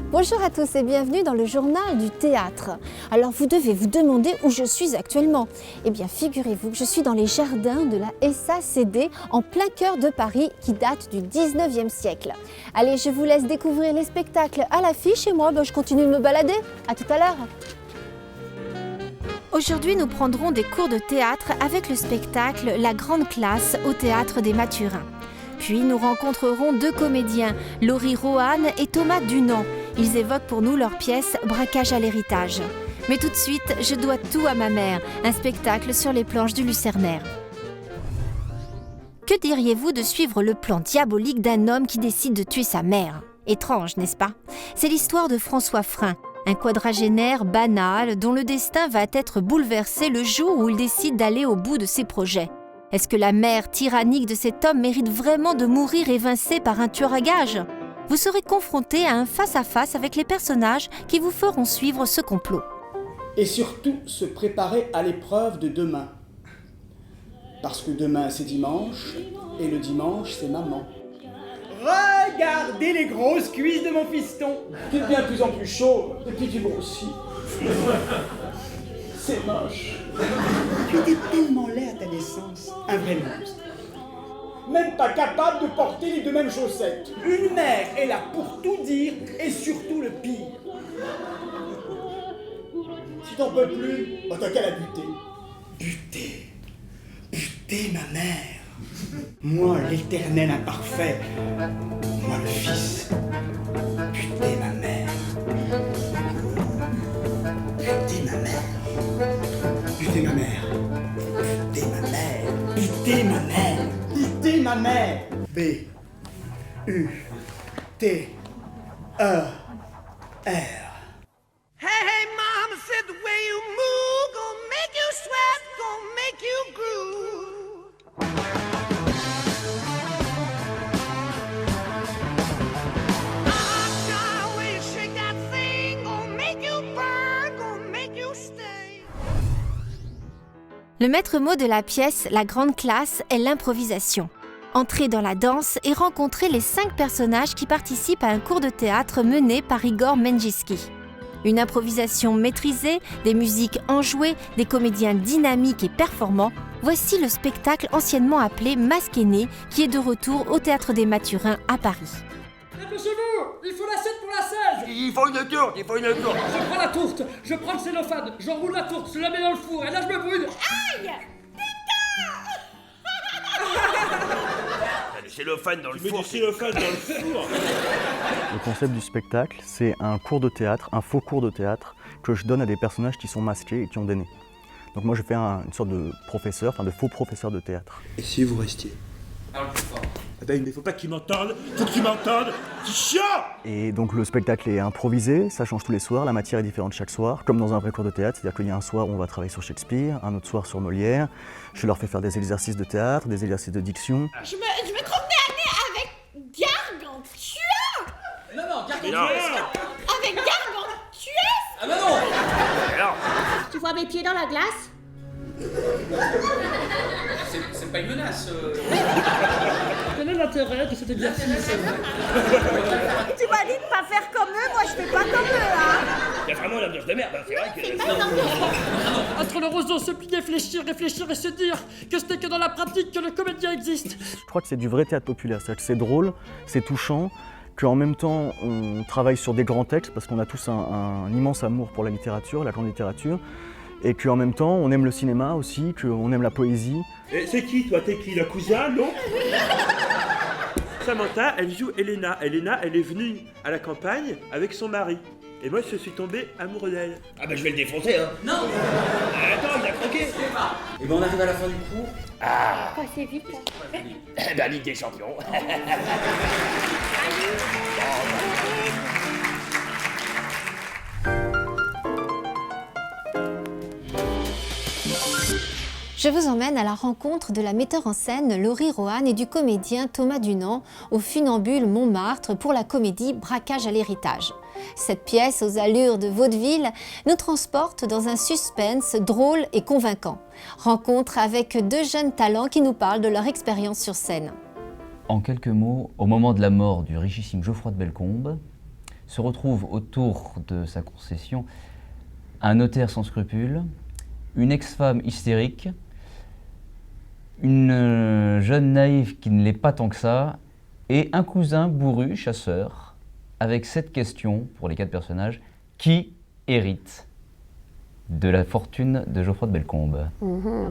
Bonjour à tous et bienvenue dans le journal du théâre. Alors vous devez vous demander où je suis actuellement. Eh bien figurez-vous que je suis dans les jardins de la SACD en plein cœur de Paris qui date du 19e siècle. Allez, je vous laisse découvrir les spectacles à l'affiche et moi je continue de me balader. À tout à l'heure. Aujourd'hui, nous prendrons des cours de théâtre avec le spectacle La Grande Classe au Théâtre des Mathurins. Puis nous rencontrerons deux comédiens, Laurie Roanne et Thomas Dunant. Ils évoquent pour nous leur pièce Braquage à l'héritage. Mais tout de suite, je dois tout à ma mère, un spectacle sur les planches du Lucernaire. Que diriez-vous de suivre le plan diabolique d'un homme qui décide de tuer sa mère ? Étrange, n'est-ce pas ? C'est l'histoire de François Frein, un quadragénaire banal dont le destin va être bouleversé le jour où il décide d'aller au bout de ses projets. Est-ce que la mère tyrannique de cet homme mérite vraiment de mourir évincée par un tueur à gages ? Vous serez confronté à un face-à-face avec les personnages qui vous feront suivre ce complot. Et surtout, se préparer à l'épreuve de demain. Parce que demain, c'est dimanche, et le dimanche, c'est maman. Regardez les grosses cuisses de mon fiston. Tu es bien de plus en plus chaud, et puis tu grossis. C'est moche. Tu étais tellement laid à ta naissance, un vrai monstre. Même pas capable de porter les deux mêmes chaussettes. Une mère est là pour tout dire, et surtout le pire. Si t'en peux plus, bah t'as qu'à la buter. Buter ma mère. Moi, l'éternel imparfait. Moi, le fils. Buter ma mère. Buter ma mère. Buter ma mère. Buter ma mère. Buter ma mère. Buter ma mère. B-U-T-E-R. Hey, mama said the way you move gonna make you sweat, gonna make you groove. The way you shake that thing gonna make you burn, gonna make you stay. Le maître mot de la pièce La Grande Classe est l'improvisation. Entrer dans la danse et rencontrer les 5 personnages qui participent à un cours de théâtre mené par Igor Menjinski. Une improvisation maîtrisée, des musiques enjouées, des comédiens dynamiques et performants, voici le spectacle anciennement appelé Masque Aîné qui est de retour au Théâtre des Mathurins à Paris. Dépêchez-vous, il faut l'assiette pour la 16. Il faut une tourte. Je prends la tourte, je prends le cellophane, j'enroule la tourte, je la mets dans le four et là je me brûle. Aïe! Le cellophane dans le four. Le concept du spectacle, c'est un cours de théâtre, un faux cours de théâtre que je donne à des personnages qui sont masqués et qui ont des nez. Donc moi je fais une sorte de professeur, de faux professeur de théâtre. Et si vous restiez? Attends, il ne faut pas qu'ils m'entendent. Faut que tu m'entendes. C'est chiant. Et donc le spectacle est improvisé, ça change tous les soirs, la matière est différente chaque soir, comme dans un vrai cours de théâtre, c'est-à-dire qu'il y a un soir où on va travailler sur Shakespeare, un autre soir sur Molière. Je leur fais faire des exercices de théâtre, des exercices de diction. Je me trompe avec Gargantua! Non. Avec Gargantua! Ah bah non. Alors, Tu vois mes pieds dans la glace? C'est pas une menace. Quel est l'intérêt de cet exercice? Tu m'as dit de pas faire comme eux, moi je fais pas comme eux, hein! il y a vraiment l'ambiance de merde. C'est vrai que. Entre le roseau, se plier, réfléchir et se dire que ce n'est que dans la pratique que le comédien existe. Je crois que c'est du vrai théâtre populaire, c'est-à-dire que c'est drôle, c'est touchant, qu'en même temps on travaille sur des grands textes parce qu'on a tous un immense amour pour la littérature, la grande littérature, et qu'en même temps on aime le cinéma aussi, qu'on aime la poésie. Et c'est qui, toi? T'es qui? La cousine, non? Samantha, elle joue Elena. Elena, elle est venue à la campagne avec son mari. Et moi, je suis tombé amoureux d'elle. Ah bah je vais le défoncer, hein. Non. Attends, il a croqué. Et ben on arrive à la fin du cours. Ah. Passez vite, hein. Eh ben, Ligue des Champions. Je vous emmène à la rencontre de la metteur en scène Laurie Rohan et du comédien Thomas Dunant au Funambule Montmartre pour la comédie Braquage à l'héritage. Cette pièce aux allures de vaudeville nous transporte dans un suspense drôle et convaincant. Rencontre avec deux jeunes talents qui nous parlent de leur expérience sur scène. En quelques mots, au moment de la mort du richissime Geoffroy de Bellecombe, se retrouve autour de sa concession un notaire sans scrupules, une ex-femme hystérique, une jeune naïve qui ne l'est pas tant que ça, et un cousin bourru, chasseur, avec cette question pour les 4 personnages: qui hérite de la fortune de Geoffroy de Bellecombe?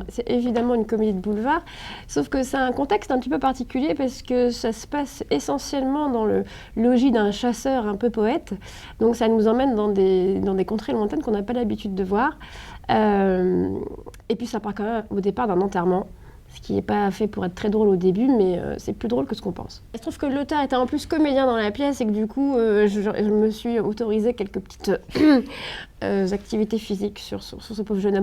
C'est évidemment une comédie de boulevard, sauf que c'est un contexte un petit peu particulier parce que ça se passe essentiellement dans le logis d'un chasseur un peu poète. Donc ça nous emmène dans des contrées lointaines qu'on n'a pas l'habitude de voir. Et puis ça part quand même au départ d'un enterrement, ce qui n'est pas fait pour être très drôle au début, mais c'est plus drôle que ce qu'on pense. Il se trouve que l'auteur était en plus comédien dans la pièce et que du coup, je me suis autorisé quelques petites activités physiques sur ce pauvre jeune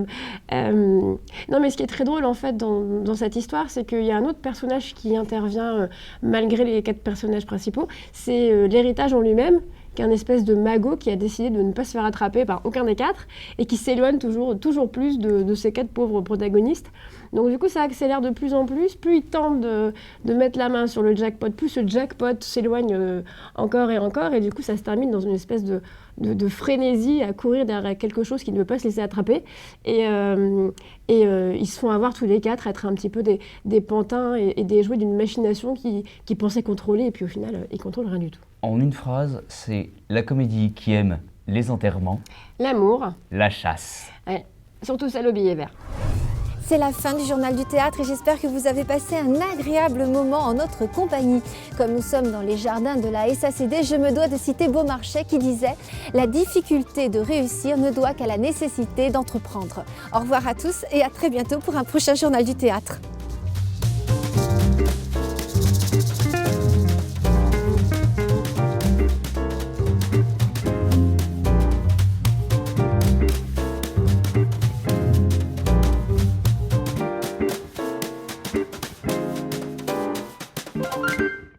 homme. Non, mais ce qui est très drôle en fait dans cette histoire, c'est qu'il y a un autre personnage qui intervient malgré les 4 personnages principaux. C'est l'héritage en lui-même, qui est un espèce de magot qui a décidé de ne pas se faire attraper par aucun des 4 et qui s'éloigne toujours plus de ces 4 pauvres protagonistes. Donc du coup, ça accélère de plus en plus. Plus il tente de mettre la main sur le jackpot, plus ce jackpot s'éloigne encore et encore. Et du coup, ça se termine dans une espèce de frénésie à courir derrière quelque chose qui ne veut pas se laisser attraper. Et ils se font avoir tous les 4, être un petit peu des pantins et des jouets d'une machination qui pensaient contrôler. Et puis au final, ils contrôlent rien du tout. En une phrase, c'est la comédie qui aime les enterrements, l'amour, la chasse. Ouais, surtout celle au billet vert. C'est la fin du Journal du Théâtre et j'espère que vous avez passé un agréable moment en notre compagnie. Comme nous sommes dans les jardins de la SACD, je me dois de citer Beaumarchais qui disait « La difficulté de réussir ne doit qu'à la nécessité d'entreprendre ». Au revoir à tous et à très bientôt pour un prochain Journal du Théâtre.